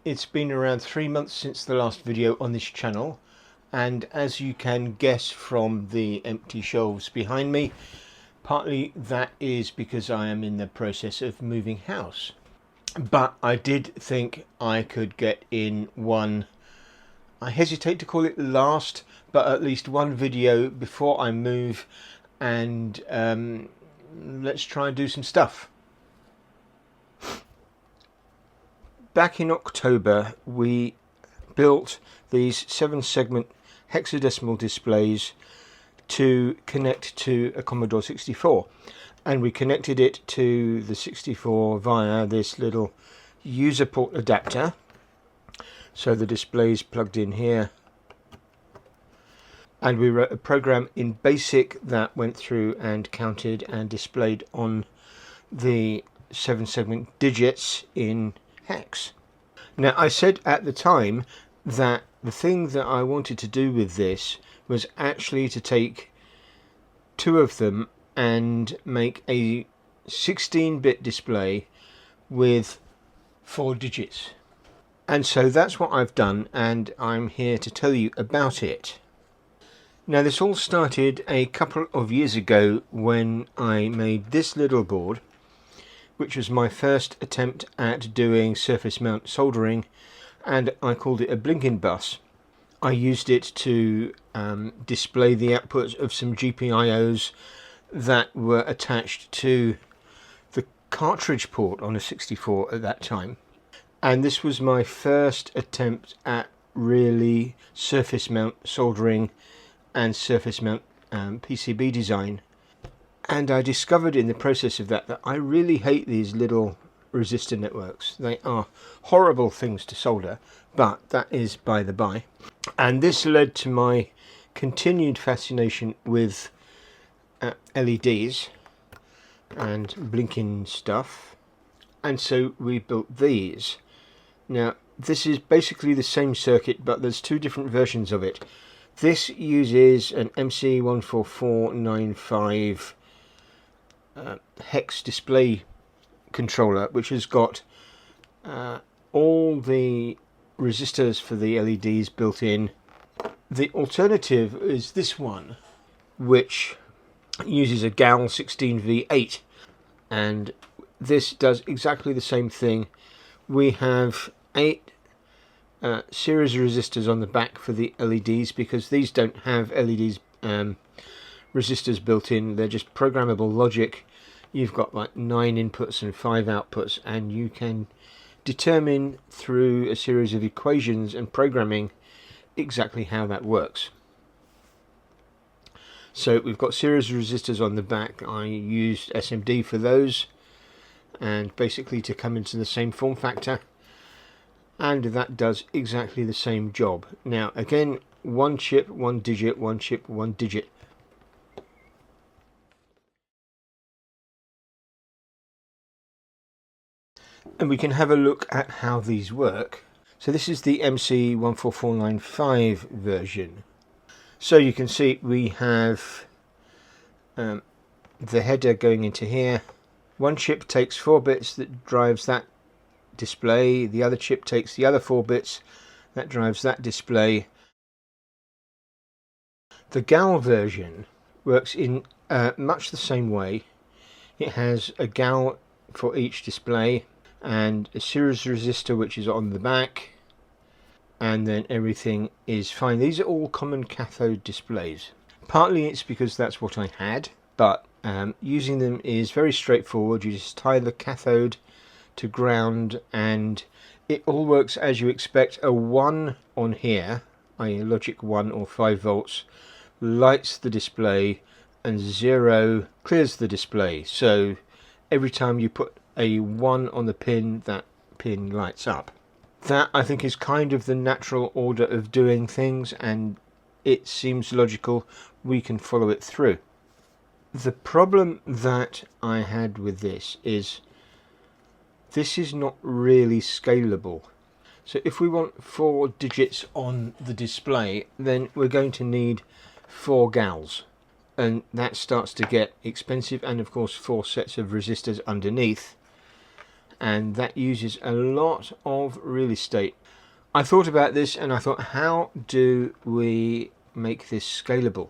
It's been around 3 months since the last video on this channel, and as you can guess from the empty shelves behind me, partly that is because I am in the process of moving house. But I did think I could get in one, I hesitate to call it last, but at least one video before I move, and let's try and do some stuff. Back in October we built these 7-segment hexadecimal displays to connect to a Commodore 64, and we connected it to the 64 via this little user port adapter. So the display is plugged in here, and we wrote a program in BASIC that went through and counted and displayed on the 7-segment digits in hex. Now, I said at the time that the thing that I wanted to do with this was actually to take two of them and make a 16-bit display with 4 digits. And so that's what I've done, and I'm here to tell you about it. Now, this all started a couple of years ago when I made this little board, which was my first attempt at doing surface mount soldering, and I called it a blinking bus. I used it to display the outputs of some GPIOs that were attached to the cartridge port on a 64 at that time. And this was my first attempt at really surface mount soldering and surface mount PCB design. And I discovered in the process of that I really hate these little resistor networks. They are horrible things to solder, but that is by the by. And this led to my continued fascination with LEDs and blinking stuff. And so we built these. Now, this is basically the same circuit, but there's two different versions of it. This uses an MC14495 Hex Display controller, which has got all the resistors for the LEDs built in. The alternative is this one, which uses a GAL 16V8, and this does exactly the same thing. We have 8 series resistors on the back for the LEDs, because these don't have LEDs resistors built in. They're just programmable logic. You've got like 9 inputs and 5 outputs, and you can determine through a series of equations and programming exactly how that works. So we've got series resistors on the back. I used SMD for those, and basically to come into the same form factor, and that does exactly the same job. Now again, 1 chip, 1 digit, 1 chip, 1 digit. And we can have a look at how these work. So this is the MC14495 version. So you can see we have the header going into here. One chip takes 4 bits that drives that display. The other chip takes the other 4 bits that drives that display. The GAL version works in much the same way. It has a GAL for each display and a series resistor which is on the back, and then everything is fine. These are all common cathode displays. Partly it's because that's what I had, but using them is very straightforward. You just tie the cathode to ground and it all works as you expect. A 1 on here, i.e. logic 1 or 5 volts, lights the display, and 0 clears the display. So every time you put a 1 on the pin, that pin lights up. That, I think, is kind of the natural order of doing things, and it seems logical. We can follow it through. The problem that I had with this is not really scalable. So if we want 4 digits on the display, then we're going to need 4 GALs, and that starts to get expensive, and of course 4 sets of resistors underneath. and that uses a lot of real estate. I thought about this and I thought, how do we make this scalable?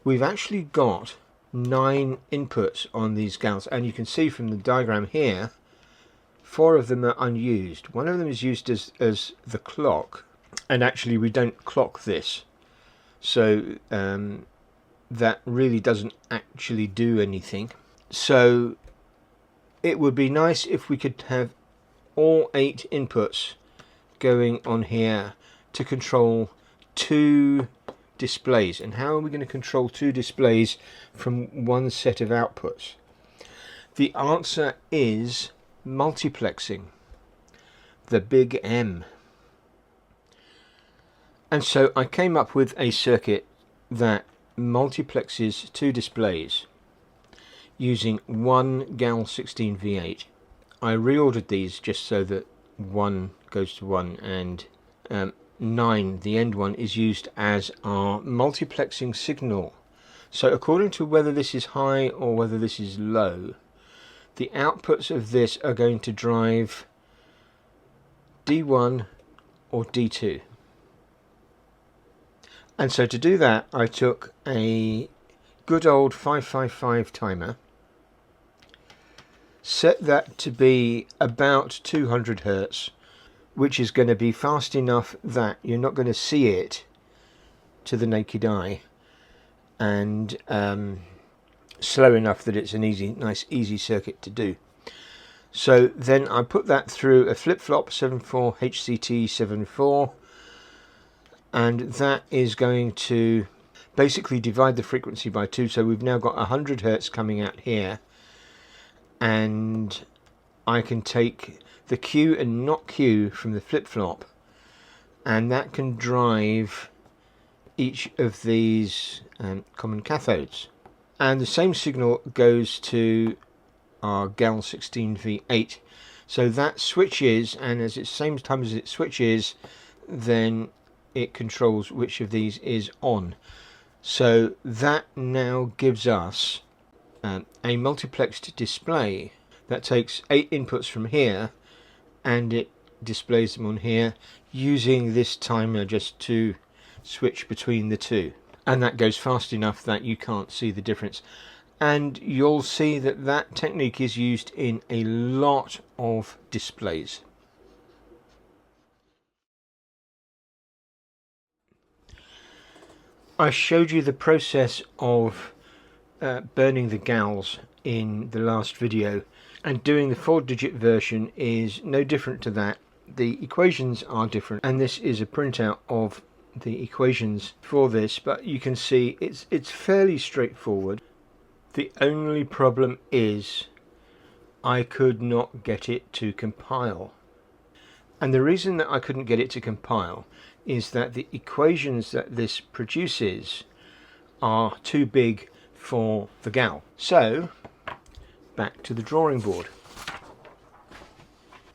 We've actually got 9 inputs on these gals, and you can see from the diagram here 4 of them are unused. One of them is used as the clock, and actually we don't clock this, so that really doesn't actually do anything. So it would be nice if we could have all 8 inputs going on here to control 2 displays. And how are we going to control 2 displays from one set of outputs? The answer is multiplexing, the big M. And so I came up with a circuit that multiplexes 2 displays using one GAL16V8. I reordered these just so that 1 goes to 1 and 9, the end one, is used as our multiplexing signal. So according to whether this is high or whether this is low, the outputs of this are going to drive D1 or D2. And so to do that, I took a good old 555 timer, set that to be about 200 Hertz, which is going to be fast enough that you're not going to see it to the naked eye, and slow enough that it's an nice easy circuit to do. So then I put that through a flip-flop 74 HCT74, and that is going to basically divide the frequency by 2. So we've now got 100 Hertz coming out here, and I can take the Q and not Q from the flip-flop, and that can drive each of these common cathodes. And the same signal goes to our GAL16V8. So that switches, and as it's same time as it switches, then it controls which of these is on. So that now gives us a multiplexed display that takes 8 inputs from here and it displays them on here using this timer just to switch between the two. And that goes fast enough that you can't see the difference. And you'll see that that technique is used in a lot of displays. I showed you the process of burning the gals in the last video, and doing the 4-digit version is no different to that. The equations are different, and this is a printout of the equations for this, but you can see it's fairly straightforward. The only problem is I could not get it to compile. And the reason that I couldn't get it to compile is that the equations that this produces are too big for the GAL. So back to the drawing board.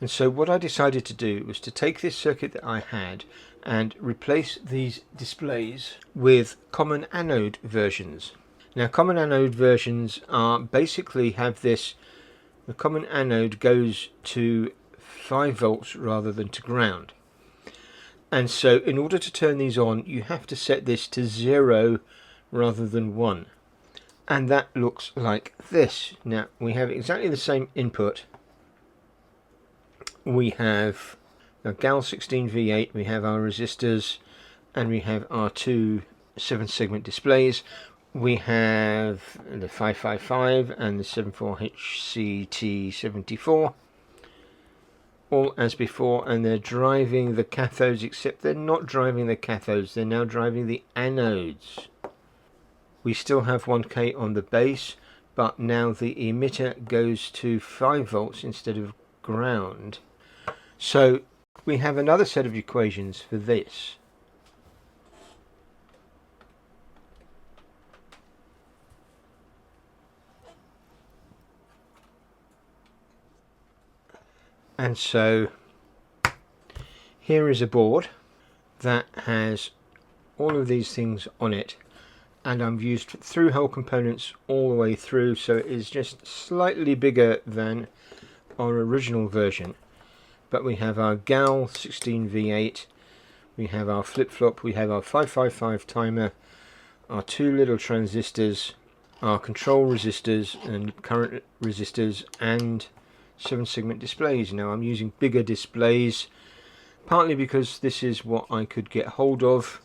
And so what I decided to do was to take this circuit that I had and replace these displays with common anode versions. Now common anode versions are basically have this, the common anode goes to 5 volts rather than to ground. And so in order to turn these on, you have to set this to 0 rather than 1. And that looks like this. Now we have exactly the same input. We have a GAL16V8, we have our resistors, and we have our 2 7-segment displays. We have the 555 and the 74HCT74, all as before, and they're driving the cathodes, except they're not driving the cathodes, they're now driving the anodes. We still have 1K on the base, but now the emitter goes to 5 volts instead of ground. So we have another set of equations for this. And so here is a board that has all of these things on it, and I've used through-hole components all the way through, so it is just slightly bigger than our original version, but we have our GAL 16V8, we have our flip-flop, we have our 555 timer, our two little transistors, our control resistors and current resistors, and 7-segment displays. Now I'm using bigger displays, partly because this is what I could get hold of.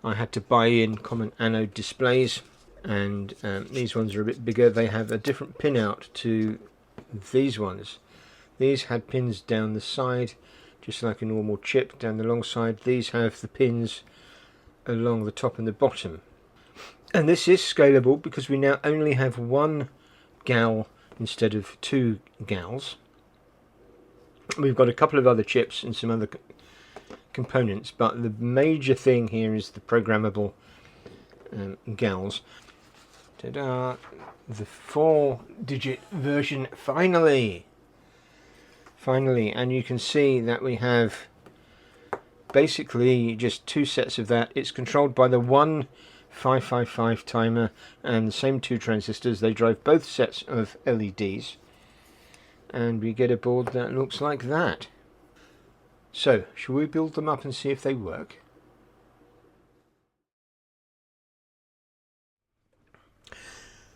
I had to buy in common anode displays, and these ones are a bit bigger. They have a different pin out to these ones. These had pins down the side, just like a normal chip down the long side. These have the pins along the top and the bottom. And this is scalable because we now only have one GAL instead of two GALs. We've got a couple of other chips and some other components, but the major thing here is the programmable GALs. Ta-da! The 4-digit version finally! And you can see that we have basically just two sets of that. It's controlled by the one 555 timer and the same two transistors. They drive both sets of LEDs, and we get a board that looks like that. So, shall we build them up and see if they work?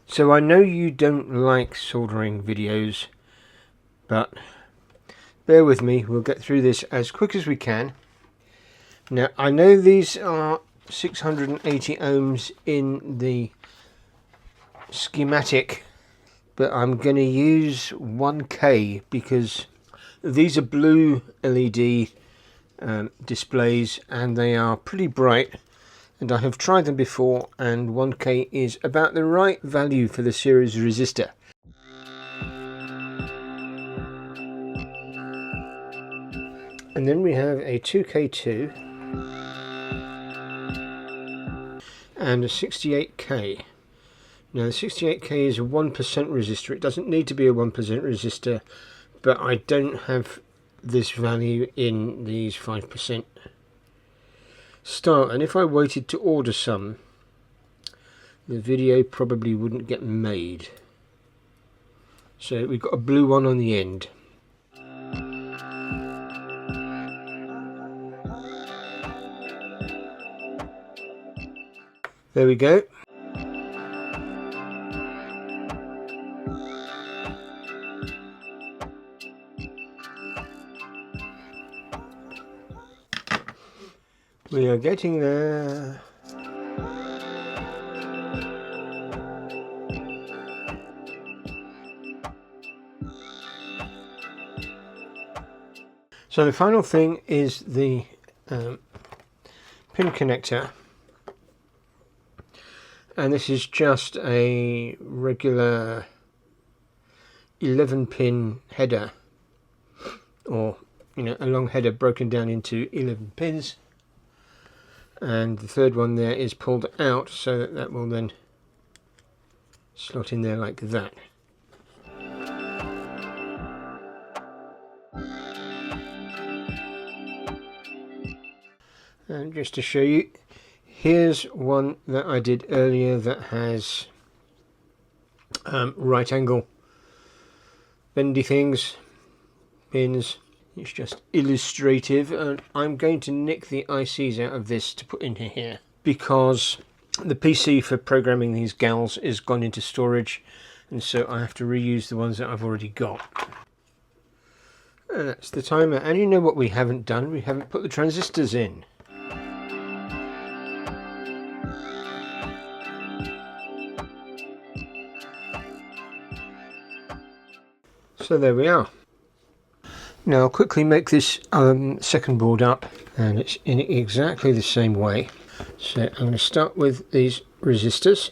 So I know you don't like soldering videos, but bear with me, we'll get through this as quick as we can. Now I know these are 680 ohms in the schematic, but I'm going to use 1K because these are blue LED displays and they are pretty bright, and I have tried them before, and 1K is about the right value for the series resistor. And then we have a 2K2 and a 68K. Now the 68K is a 1% resistor. It doesn't need to be a 1% resistor, but I don't have this value in these 5% start, and if I waited to order some, the video probably wouldn't get made. So we've got a blue one on the end. There we go. We are getting there. So the final thing is the pin connector, and this is just a regular 11-pin header, or a long header broken down into 11 pins. And the third one there is pulled out so that that will then slot in there like that. And just to show you, here's one that I did earlier that has right angle bendy things, pins. It's just illustrative, and I'm going to nick the ICs out of this to put in here because the PC for programming these GALs is gone into storage, and so I have to reuse the ones that I've already got. And that's the timer. And you know what we haven't done? We haven't put the transistors in. So there we are. Now I'll quickly make this second board up, and it's in exactly the same way. So I'm going to start with these resistors.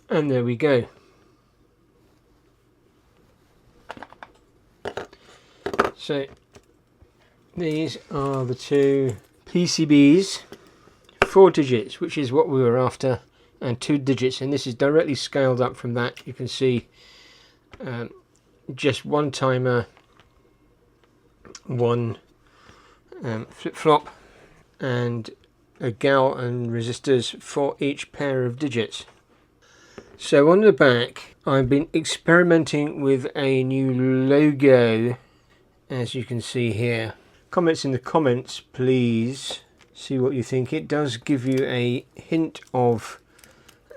And there we go. So these are the two PCBs, 4 digits, which is what we were after, and 2 digits, and this is directly scaled up from that. You can see just one timer, one flip-flop, and a gal and resistors for each pair of digits. So on the back, I've been experimenting with a new logo, as you can see here. Comments in the comments, please. See what you think. It does give you a hint of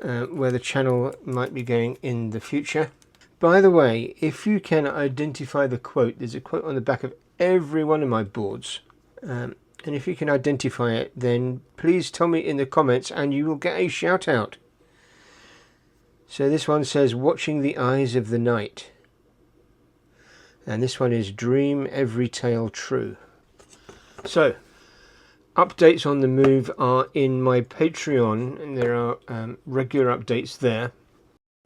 where the channel might be going in the future. By the way, if you can identify the quote, there's a quote on the back of every one of my boards. And if you can identify it, then please tell me in the comments and you will get a shout out. So this one says, watching the eyes of the night. And this one is dream every tale true. So, updates on the move are in my Patreon, and there are regular updates there.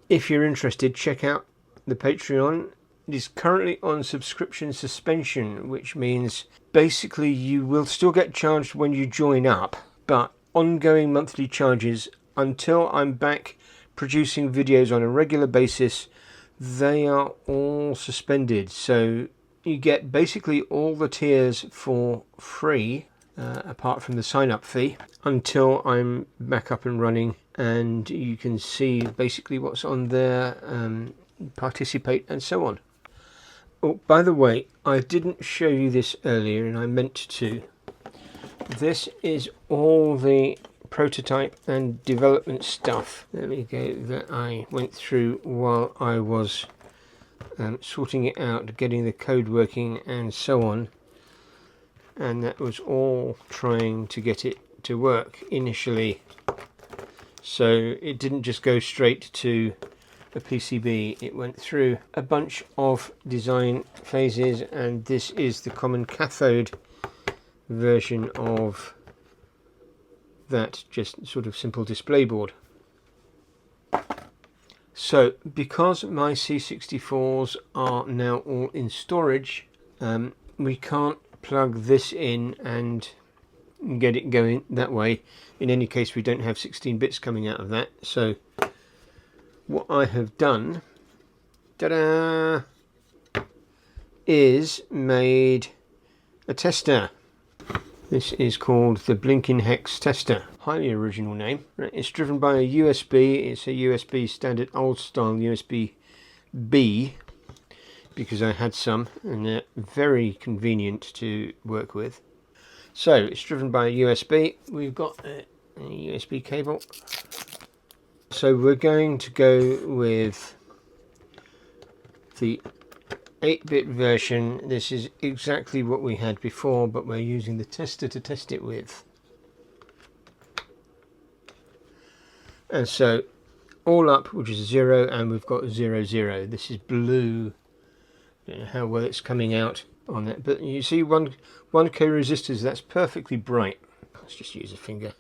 If you're interested, check out the Patreon. It is currently on subscription suspension, which means basically you will still get charged when you join up, but ongoing monthly charges until I'm back producing videos on a regular basis, they are all suspended. So you get basically all the tiers for free, apart from the sign-up fee, until I'm back up and running, and you can see basically what's on there, participate and so on. Oh, by the way, I didn't show you this earlier and I meant to. This is all the prototype and development stuff, there we go, that I went through while I was sorting it out, getting the code working and so on. And that was all trying to get it to work initially, so it didn't just go straight to a PCB. It went through a bunch of design phases, and this is the common cathode version of that, just sort of simple display board. So because my C64s are now all in storage, we can't plug this in and get it going that way. In any case, we don't have 16 bits coming out of that. So what I have done, ta-da, is made a tester. This is called the Blinking Hex Tester. Highly original name. It's driven by a USB. It's a USB standard old style USB B, because I had some and they're very convenient to work with. So it's driven by a USB. We've got a USB cable. So we're going to go with the 8-bit version. This is exactly what we had before, but we're using the tester to test it with. And so all up, which is 0, and we've got 0, 0. This is blue. I don't know how well it's coming out on that, but you see one co-resistors, that's perfectly bright. Let's just use a finger.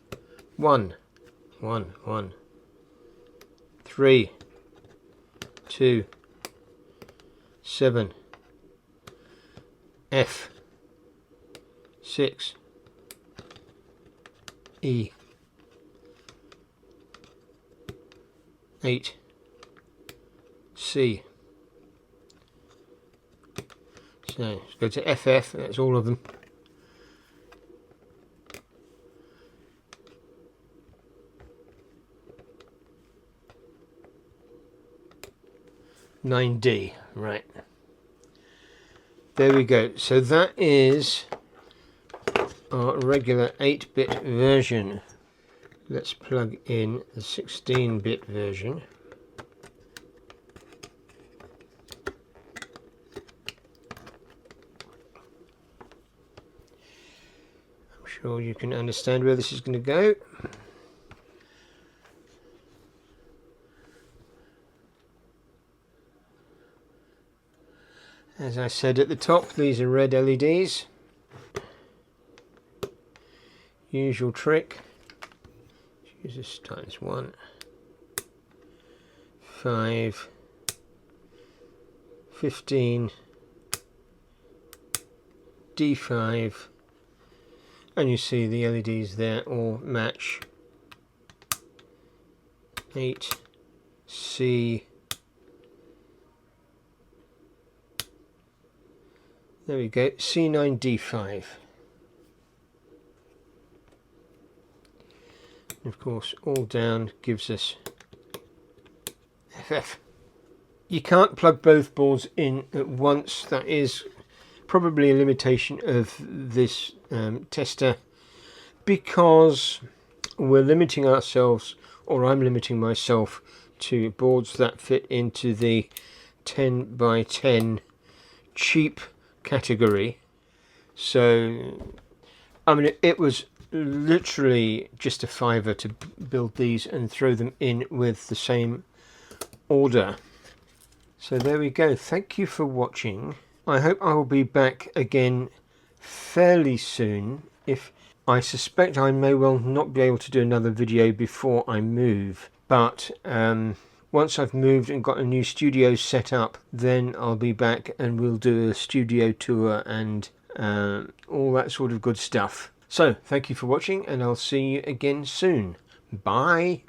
1, 1, 1, 3, 2, 7, F, 6, E, 8, C. So let's go to FF, that's all of them. (9D), right. There we go. So that is our regular 8-bit version. Let's plug in the 16-bit version. I'm sure you can understand where this is going to go. As I said at the top, these are red LEDs. Usual trick. Use this times 1, 5, 15, D5, and you see the LEDs there all match. 8, C, There we go, C9D5. Of course, all down gives us FF. You can't plug both boards in at once. That is probably a limitation of this tester, because we're limiting ourselves, or I'm limiting myself, to boards that fit into the 10 by 10 cheap category. So I mean, it was literally just a £5 to build these and throw them in with the same order. So there we go. Thank you for watching. I hope I will be back again fairly soon. If I suspect I may well not be able to do another video before I move, but once I've moved and got a new studio set up, then I'll be back and we'll do a studio tour and all that sort of good stuff. So thank you for watching, and I'll see you again soon. Bye.